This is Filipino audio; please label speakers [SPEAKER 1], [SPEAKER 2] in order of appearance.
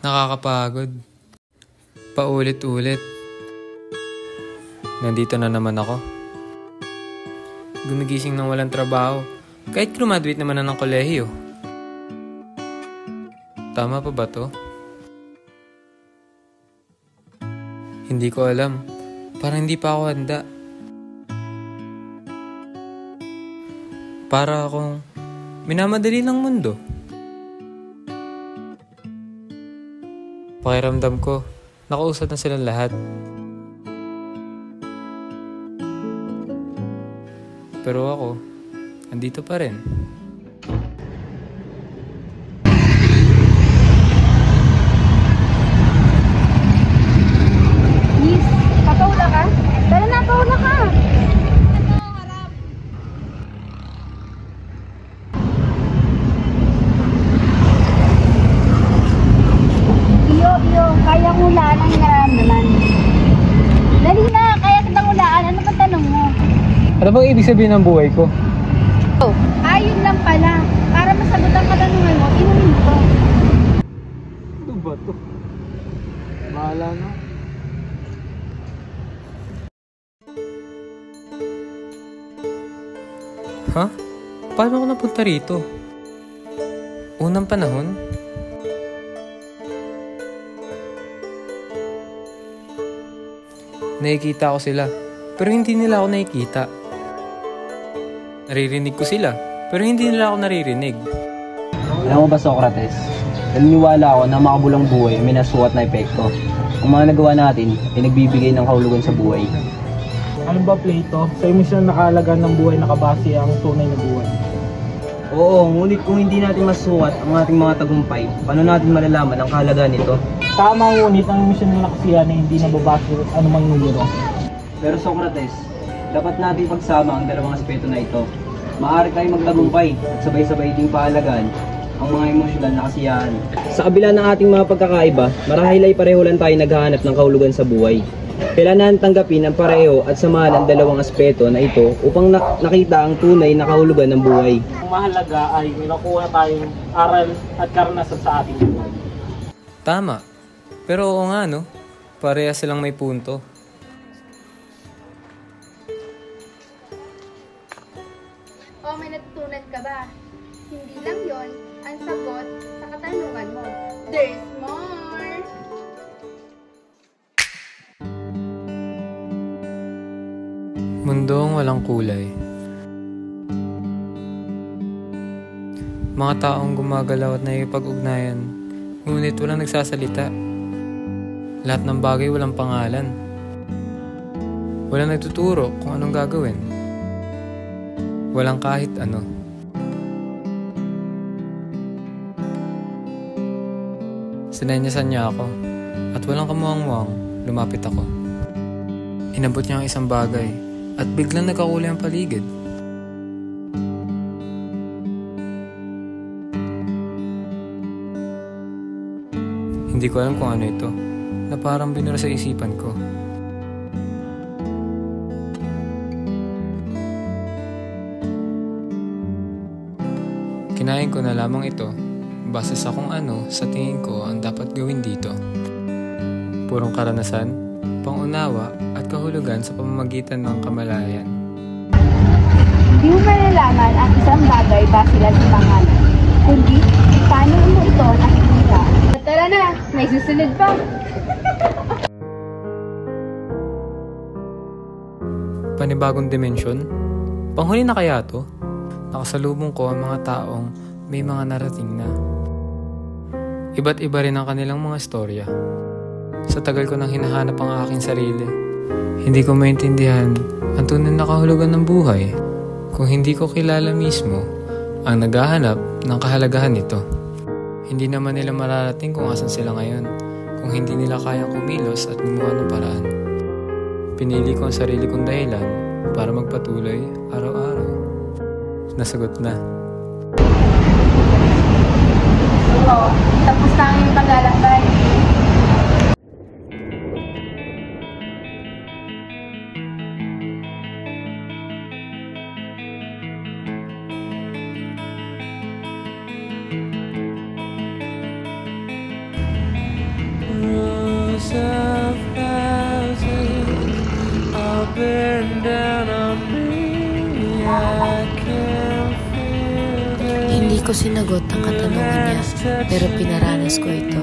[SPEAKER 1] Nakakapagod. Paulit-ulit. Nandito na naman ako. Gumigising ng walang trabaho. Kahit graduate naman na ng kolehiyo. Tama pa ba to? Hindi ko alam. Parang hindi pa ako handa. Para akong minamadali ng mundo. Pakiramdam ko, nakausad na silang lahat. Pero ako, andito pa rin.
[SPEAKER 2] Miss, papaula ka? Tara na, paula ka! Iyo, kaya hulaan ang nararamdaman. Dali na, kaya kitang hulaan. Ano ba tanong mo?
[SPEAKER 1] Ano bang ibig sabihin ng buhay ko?
[SPEAKER 2] Ayun lang pala. Para masagot ang katanungan mo, inumin ko.
[SPEAKER 1] Ano ba to? Mahala na. Ha? Paano ako napunta rito? Unang panahon? Nakikita ko sila, pero hindi nila ako nakikita. Naririnig ko sila, pero hindi nila ako naririnig.
[SPEAKER 3] Alam mo ba, Socrates? Naniniwala ako na makabulang buhay may nasukat na epekto. Ang mga nagawa natin ay nagbibigay ng kahulugan sa buhay.
[SPEAKER 4] Ano ba, Plato? Sa emisyon nakahalaga ng buhay nakabase ang tunay na buhay.
[SPEAKER 3] Oo, ngunit kung hindi natin masukat ang ating mga tagumpay, paano natin malalaman ang kahalagaan nito?
[SPEAKER 4] Tama, ngunit ang emisyon ng nakasiyan ay hindi nababase anumang numero.
[SPEAKER 3] Pero Socrates, dapat natin pagsama ang dalawang aspeto na ito. Maaari tayong magtagumpay at sabay-sabay ding pahalagaan ang mga emosyonal na kasiyahan. Sa kabila ng ating mga pagkakaiba, marahil ay pareho lang tayo naghahanap ng kahulugan sa buhay. Kailangan tanggapin ang pareho at samahan ang dalawang aspeto na ito upang nakita ang tunay na kahulugan ng buhay.
[SPEAKER 4] Ang mahalaga ay may nakuha tayong aral at karanasan sa ating buhay.
[SPEAKER 1] Tama. Pero oo nga no, pareha silang may punto.
[SPEAKER 2] O may natutunan ka ba? Hindi lang yon ang sagot sa katanungan mo. There's more!
[SPEAKER 1] Mundong walang kulay. Mga taong gumagalaw at nakikipag-ugnayan, ngunit walang nagsasalita. Lahat ng bagay walang pangalan. Walang nagtuturo kung anong gagawin. Walang kahit ano. Sinenyasan niya ako at walang kamuwang-muwang lumapit ako. Inabot niya ang isang bagay at biglang nagkakulay ang paligid. Hindi ko alam kung ano ito, na parang binura sa isipan ko. Kinain ko na lamang ito, base sa kung ano sa tingin ko ang dapat gawin dito. Purong karanasan, pangunawa at kahulugan sa pamamagitan ng kamalayan.
[SPEAKER 2] Hindi mo malalaman ang isang bagay base lang sa pangalan, kundi paano mo ito nakikita. Tara na, may susunod pa.
[SPEAKER 1] Panibagong dimensyon? Panghuli na kaya to? Nakasalubong ko ang mga taong may mga narating na. Iba't iba rin ang kanilang mga storya. Sa tagal ko nang hinahanap ang aking sarili, hindi ko maintindihan ang tunay na kahulugan ng buhay kung hindi ko kilala mismo ang naghahanap ng kahalagahan nito. Hindi naman nila mararating kung asan sila ngayon kung hindi nila kayang kumilos at gumawa ng paraan. Pinili ko ang sarili kong dahilan para magpatuloy araw-araw. Nasagot na.
[SPEAKER 2] Oo, tapos na ang iyong paglalakbay.
[SPEAKER 5] Hindi ko sinagot ang katanungan niya, pero pinaranas ko ito.